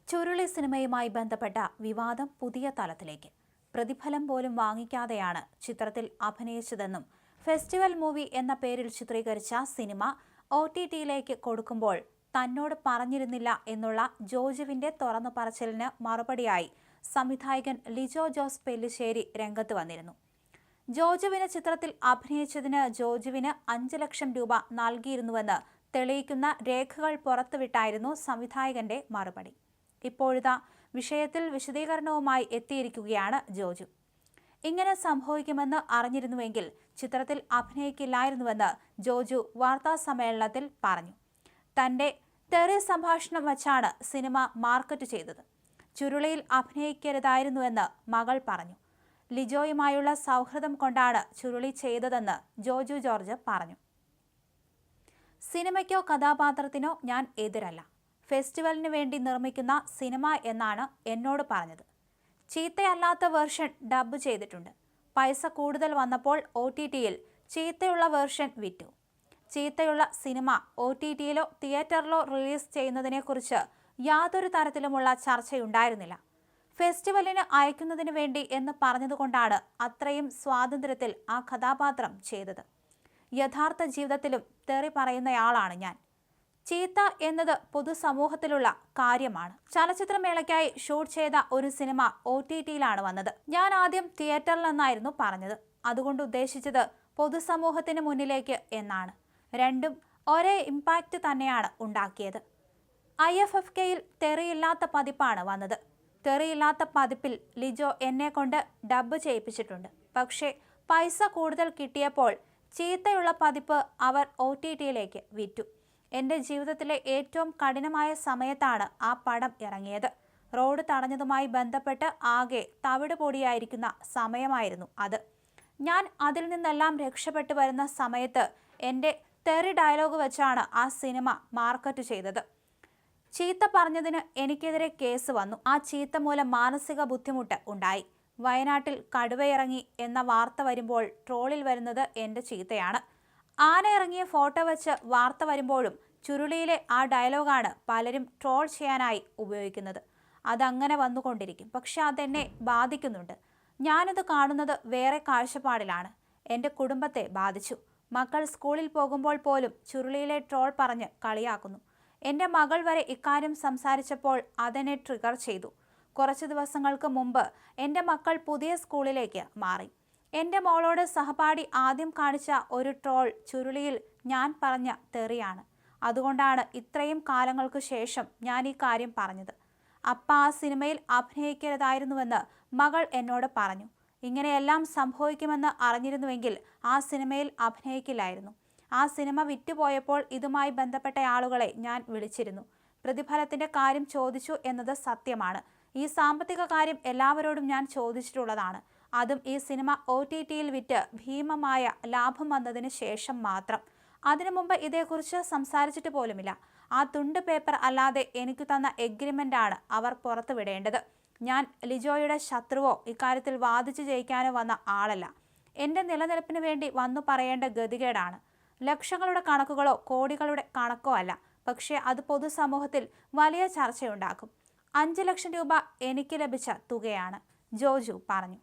ചുരുളി സിനിമയുമായി ബന്ധപ്പെട്ട വിവാദം പുതിയ തലത്തിലേക്ക്. പ്രതിഫലം പോലും വാങ്ങിക്കാതെയാണ് ചിത്രത്തിൽ അഭിനയിച്ചതെന്നും ഫെസ്റ്റിവൽ മൂവി എന്ന പേരിൽ ചിത്രീകരിച്ച സിനിമ OTTയിലേക്ക് കൊടുക്കുമ്പോൾ തന്നോട് പറഞ്ഞിരുന്നില്ല എന്നുള്ള ജോജുവിന്റെ തുറന്നു പറച്ചിലിന് മറുപടിയായി സംവിധായകൻ ലിജോ ജോസ് പെല്ലിശ്ശേരി രംഗത്ത് വന്നിരുന്നു. ജോജുവിന് ചിത്രത്തിൽ അഭിനയിച്ചതിന് ജോജുവിന് 5 ലക്ഷം രൂപ നൽകിയിരുന്നുവെന്ന് തെളിയിക്കുന്ന രേഖകൾ പുറത്തുവിട്ടായിരുന്നു സംവിധായകന്റെ മറുപടി. ഇപ്പോഴിതാ വിഷയത്തിൽ വിശദീകരണവുമായി എത്തിയിരിക്കുകയാണ് ജോജു. ഇങ്ങനെ സംഭവിക്കുമെന്ന് അറിഞ്ഞിരുന്നുവെങ്കിൽ ചിത്രത്തിൽ അഭിനയിക്കില്ലായിരുന്നുവെന്ന് ജോജു വാർത്താസമ്മേളനത്തിൽ പറഞ്ഞു. തന്റെ തെറി സംഭാഷണം വച്ചാണ് സിനിമ മാർക്കറ്റ് ചെയ്തത്. ചുരുളിയിൽ അഭിനയിക്കരുതായിരുന്നുവെന്ന് മകൾ പറഞ്ഞു. ലിജോയുമായുള്ള സൗഹൃദം കൊണ്ടാണ് ചുരുളി ചെയ്തതെന്ന് ജോജു ജോർജ് പറഞ്ഞു. സിനിമയ്ക്കോ കഥാപാത്രത്തിനോ ഞാൻ എതിരല്ല. ഫെസ്റ്റിവലിന് വേണ്ടി നിർമ്മിക്കുന്ന സിനിമ എന്നാണ് എന്നോട് പറഞ്ഞത്. ചീത്തയല്ലാത്ത വേർഷൻ ഡബ് ചെയ്തിട്ടുണ്ട്. പൈസ കൂടുതൽ വന്നപ്പോൾ OTTയിൽ ചീത്തയുള്ള വേർഷൻ വിറ്റു. ചീത്തയുള്ള സിനിമ OTTയിലോ തിയേറ്ററിലോ റിലീസ് ചെയ്യുന്നതിനെക്കുറിച്ച് യാതൊരു തരത്തിലുമുള്ള ചർച്ചയുണ്ടായിരുന്നില്ല. ഫെസ്റ്റിവലിന് അയക്കുന്നതിന് വേണ്ടി എന്ന് പറഞ്ഞതുകൊണ്ടാണ് അത്രയും സ്വാതന്ത്ര്യത്തിൽ ആ കഥാപാത്രം ചെയ്തത്. യഥാർത്ഥ ജീവിതത്തിലും തെറി പറയുന്നയാളാണ് ഞാൻ. ചീത്ത എന്നത് പൊതുസമൂഹത്തിലുള്ള കാര്യമാണ്. ചലച്ചിത്രമേളയ്ക്കായി ഷൂട്ട് ചെയ്ത ഒരു സിനിമ OTTയിലാണ് വന്നത്. ഞാൻ ആദ്യം തിയേറ്ററിലെന്നായിരുന്നു പറഞ്ഞത്. അതുകൊണ്ട് ഉദ്ദേശിച്ചത് പൊതുസമൂഹത്തിന് മുന്നിലേക്ക് എന്നാണ്. രണ്ടും ഒരേ ഇമ്പാക്റ്റ് തന്നെയാണ് ഉണ്ടാക്കിയത്. IFFKയിൽ തെറിയില്ലാത്ത പതിപ്പാണ് വന്നത്. തെറിയില്ലാത്ത പതിപ്പിൽ ലിജോ എന്നെ കൊണ്ട് ഡബ് ചെയ്യിപ്പിച്ചിട്ടുണ്ട്. പക്ഷേ പൈസ കൂടുതൽ കിട്ടിയപ്പോൾ ചീത്തയുള്ള പതിപ്പ് അവർ OTTയിലേക്ക് വിറ്റു. എൻ്റെ ജീവിതത്തിലെ ഏറ്റവും കഠിനമായ സമയത്താണ് ആ പടം ഇറങ്ങിയത്. റോഡ് തടഞ്ഞതുമായി ബന്ധപ്പെട്ട് ആകെ തവിട് പൊടിയായിരിക്കുന്ന സമയമായിരുന്നു അത്. ഞാൻ അതിൽ നിന്നെല്ലാം രക്ഷപ്പെട്ടു വരുന്ന സമയത്ത് എൻ്റെ തെറി ഡയലോഗ് വെച്ചാണ് ആ സിനിമ മാർക്കറ്റ് ചെയ്തത്. ചീത്ത പറഞ്ഞതിന് എനിക്കെതിരെ കേസ് വന്നു. ആ ചീത്ത മൂലം മാനസിക ബുദ്ധിമുട്ട് ഉണ്ടായി. വയനാട്ടിൽ കടുവയിറങ്ങി എന്ന വാർത്ത വരുമ്പോൾ ട്രോളിൽ വരുന്നത് എൻ്റെ ചീത്തയാണ്. ആന ഇറങ്ങിയ ഫോട്ടോ വെച്ച് വാർത്ത വരുമ്പോഴും ചുരുളിയിലെ ആ ഡയലോഗാണ് പലരും ട്രോൾ ചെയ്യാനായി ഉപയോഗിക്കുന്നത്. അതങ്ങനെ വന്നുകൊണ്ടിരിക്കും. പക്ഷെ അതെന്നെ ബാധിക്കുന്നുണ്ട്. ഞാനത് കാണുന്നത് വേറെ കാഴ്ചപ്പാടിലാണ്. എൻ്റെ കുടുംബത്തെ ബാധിച്ചു. മക്കൾ സ്കൂളിൽ പോകുമ്പോൾ പോലും ചുരുളിയിലെ ട്രോൾ പറഞ്ഞ് കളിയാക്കുന്നു. എൻ്റെ മകൾ വരെ ഇക്കാര്യം സംസാരിച്ചപ്പോൾ അതെന്നെ ട്രിഗർ ചെയ്തു. കുറച്ച് ദിവസങ്ങൾക്ക് മുമ്പ് എൻ്റെ മക്കൾ പുതിയ സ്കൂളിലേക്ക് മാറി. എൻ്റെ മോളോട് സഹപാഠി ആദ്യം കാണിച്ച ഒരു ട്രോൾ ചുരുളിയിൽ ഞാൻ പറഞ്ഞ തെറിയാണ്. അതുകൊണ്ടാണ് ഇത്രയും കാലങ്ങൾക്ക് ശേഷം ഞാൻ ഈ കാര്യം പറഞ്ഞത്. അപ്പ ആ സിനിമയിൽ അഭിനയിക്കരുതായിരുന്നുവെന്ന് മകൾ എന്നോട് പറഞ്ഞു. ഇങ്ങനെയെല്ലാം സംഭവിക്കുമെന്ന് അറിഞ്ഞിരുന്നുവെങ്കിൽ ആ സിനിമയിൽ അഭിനയിക്കില്ലായിരുന്നു. ആ സിനിമ വിറ്റുപോയപ്പോൾ ഇതുമായി ബന്ധപ്പെട്ട ആളുകളെ ഞാൻ വിളിച്ചിരുന്നു. പ്രതിഫലത്തിൻ്റെ കാര്യം ചോദിച്ചു എന്നത് സത്യമാണ്. ഈ സാമ്പത്തിക കാര്യം എല്ലാവരോടും ഞാൻ ചോദിച്ചിട്ടുള്ളതാണ്. അതും ഈ സിനിമ OTTയിൽ വിറ്റ് ഭീമമായ ലാഭം വന്നതിന് ശേഷം മാത്രം. അതിനു മുമ്പ് ഇതേക്കുറിച്ച് സംസാരിച്ചിട്ട് പോലുമില്ല. ആ തുണ്ട് പേപ്പർ അല്ലാതെ എനിക്ക് തന്ന എഗ്രിമെൻ്റാണ് അവർ പുറത്തുവിടേണ്ടത്. ഞാൻ ലിജോയുടെ ശത്രുവോ ഇക്കാര്യത്തിൽ വാദിച്ചു ജയിക്കാനോ വന്ന ആളല്ല. എൻ്റെ നിലനിൽപ്പിന് വേണ്ടി വന്നു പറയേണ്ട ഗതികേടാണ്. ലക്ഷങ്ങളുടെ കണക്കുകളോ കോടികളുടെ കണക്കോ അല്ല. പക്ഷേ അത് പൊതുസമൂഹത്തിൽ വലിയ ചർച്ചയുണ്ടാക്കും. 5 ലക്ഷം രൂപ എനിക്ക് ലഭിച്ച തുകയാണ്, ജോജു പറഞ്ഞു.